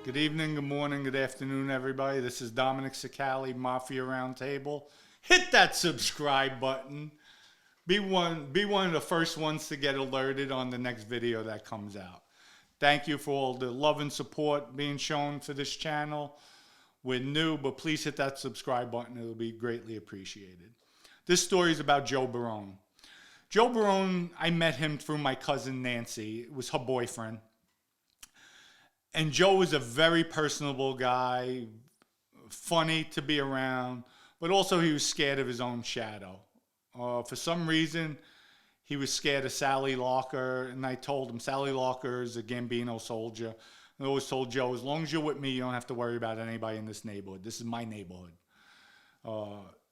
Good evening, good morning, good afternoon, everybody. This is Dominic Sicali, Mafia Roundtable. Hit that subscribe button. Be one of the first ones to get alerted on the next video that comes out. Thank you for all the love and support being shown for this channel. We're new, but please hit that subscribe button. It'll be greatly appreciated. This story is about Joe Barone. Joe Barone, I met him through my cousin Nancy. It was her boyfriend. And Joe was a very personable guy, funny to be around, but also he was scared of his own shadow. For some reason, he was scared of Sally Larca, and I told him Sally Larca is a Gambino soldier. I always told Joe, as long as you're with me, you don't have to worry about anybody in this neighborhood. This is my neighborhood.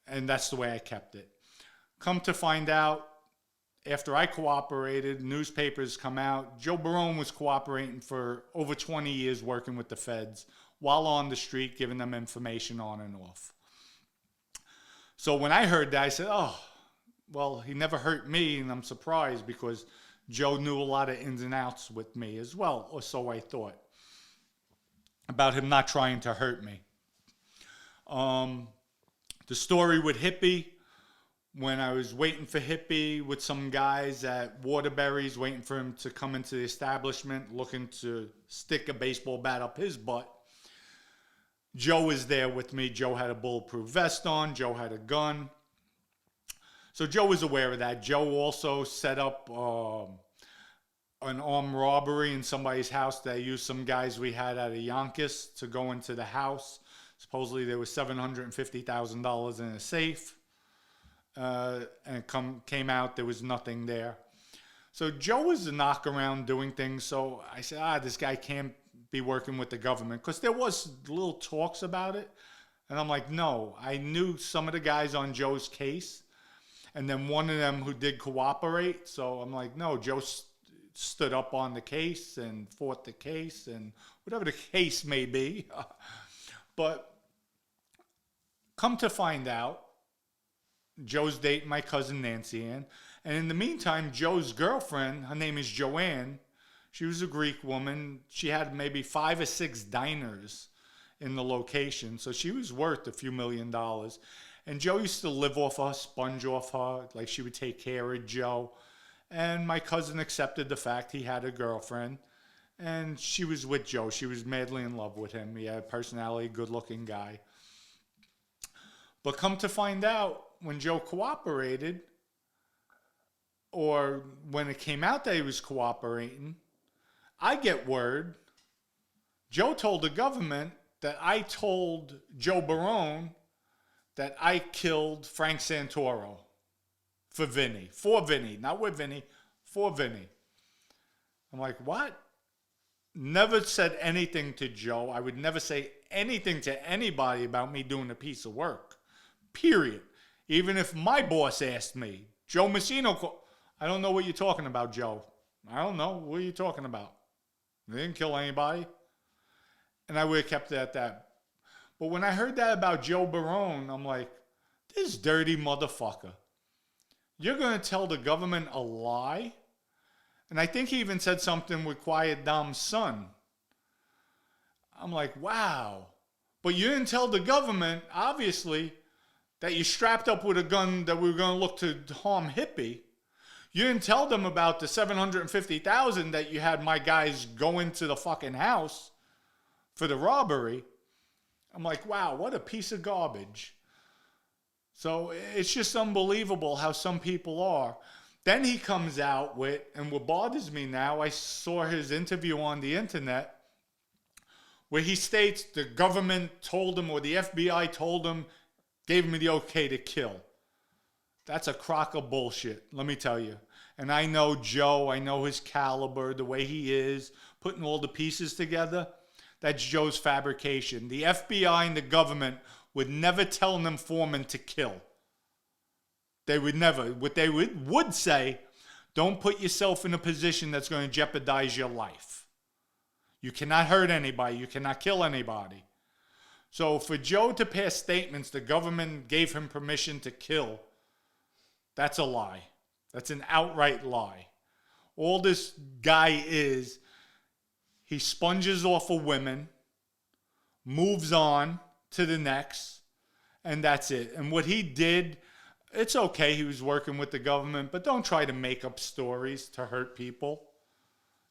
And that's the way I kept it. Come to find out, after I cooperated, newspapers come out, Joe Barone was cooperating for over 20 years working with the feds while on the street, giving them information on and off. So when I heard that, I said, oh, well, he never hurt me, and I'm surprised because Joe knew a lot of ins and outs with me as well, or so I thought, about him not trying to hurt me. The story with Hippie, when I was waiting for Hippie with some guys at Waterbury's, waiting for him to come into the establishment, looking to stick a baseball bat up his butt, Joe was there with me. Joe had a bulletproof vest on. Joe had a gun. So Joe was aware of that. Joe also set up an armed robbery in somebody's house. They used some guys we had at a Yonkers to go into the house. Supposedly there was $750,000 in a safe. And it came out there was nothing there. So Joe was a knock around doing things. So I said, this guy can't be working with the government, because there was little talks about it. And I'm like, no, I knew some of the guys on Joe's case, and then one of them who did cooperate. So I'm like, no, Joe stood up on the case and fought the case and whatever the case may be. But come to find out, Joe's dating my cousin Nancy Ann. And in the meantime, Joe's girlfriend, her name is Joanne. She was a Greek woman. She had maybe 5 or 6 diners in the location. So she was worth a few $1 million. And Joe used to live off her, sponge off her. Like, she would take care of Joe. And my cousin accepted the fact he had a girlfriend. And she was with Joe. She was madly in love with him. He had a personality, good-looking guy. But come to find out, when Joe cooperated, or when it came out that he was cooperating, I get word Joe told the government that I told Joe Barone that I killed Frank Santoro for Vinny. For Vinny. Not with Vinny. For Vinny. I'm like, what? Never said anything to Joe. I would never say anything to anybody about me doing a piece of work. Period. Even if my boss asked me, Joe Messino, I don't know what you're talking about, Joe. I don't know. What are you talking about? They didn't kill anybody. And I would have kept it at that. But when I heard that about Joe Barone, I'm like, this dirty motherfucker. You're going to tell the government a lie? And I think he even said something with Quiet Dom's son. I'm like, wow. But you didn't tell the government, obviously, that you strapped up with a gun that we were going to look to harm Hippie. You didn't tell them about the $750,000 that you had my guys go into the fucking house for the robbery. I'm like, wow, what a piece of garbage. So it's just unbelievable how some people are. Then he comes out with, and what bothers me now, I saw his interview on the internet, where he states the government told him, or the FBI told him, gave me the okay to kill. That's a crock of bullshit, let me tell you. And I know Joe, I know his caliber, the way he is, putting all the pieces together. That's Joe's fabrication. The FBI and the government would never tell an informant to kill. They would never. What they would say, don't put yourself in a position that's going to jeopardize your life. You cannot hurt anybody. You cannot kill anybody. So for Joe to pass statements, the government gave him permission to kill, that's a lie. That's an outright lie. All this guy is, he sponges off of women. moves on to the next, and that's it. And what he did, it's okay, he was working with the government, but don't try to make up stories to hurt people.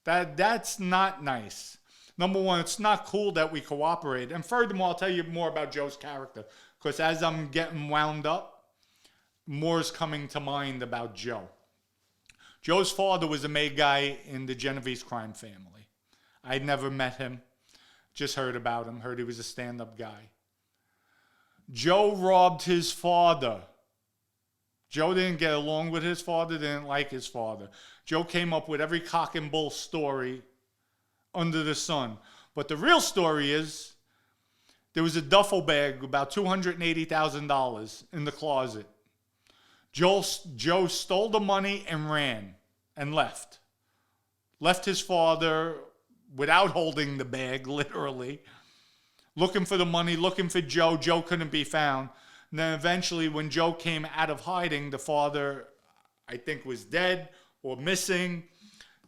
That's not nice. Number one, it's not cool that we cooperate. And furthermore, I'll tell you more about Joe's character, because as I'm getting wound up, more is coming to mind about Joe. Joe's father was a made guy in the Genovese crime family. I'd never met him, just heard about him, heard he was a stand-up guy. Joe robbed his father. Joe didn't get along with his father, didn't like his father. Joe came up with every cock and bull story under the sun. But the real story is, there was a duffel bag, about $280,000 in the closet. Joe stole the money and ran and left. Left his father without holding the bag, literally. Looking for the money, looking for Joe. Joe couldn't be found. And then eventually, when Joe came out of hiding, the father, I think, was dead or missing.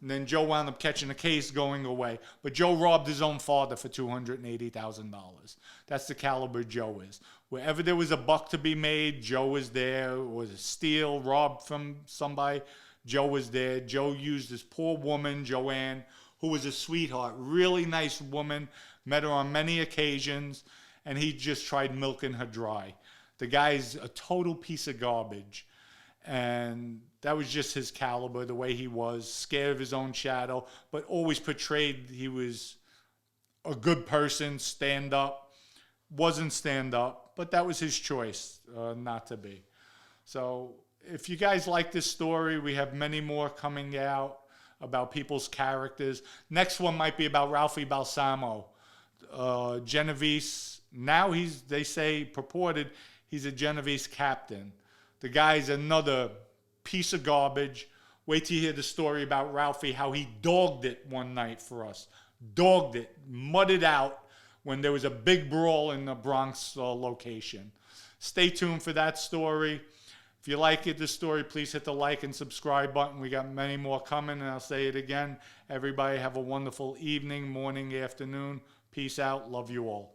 And then Joe wound up catching a case, going away. But Joe robbed his own father for $280,000. That's the caliber Joe is. Wherever there was a buck to be made, Joe was there. Or was a steal, robbed from somebody, Joe was there. Joe used this poor woman, Joanne, who was a sweetheart, really nice woman, met her on many occasions, and he just tried milking her dry. The guy's a total piece of garbage. And that was just his caliber, the way he was, scared of his own shadow, but always portrayed he was a good person, stand up. Wasn't stand up, but that was his choice not to be. So if you guys like this story, we have many more coming out about people's characters. Next one might be about Ralphie Balsamo. Genovese, now they say, purported, he's a Genovese captain. The guy's another piece of garbage. Wait till you hear the story about Ralphie, how he dogged it one night for us. Dogged it, mudded out when there was a big brawl in the Bronx location. Stay tuned for that story. If you like this story, please hit the like and subscribe button. We got many more coming, and I'll say it again. Everybody have a wonderful evening, morning, afternoon. Peace out. Love you all.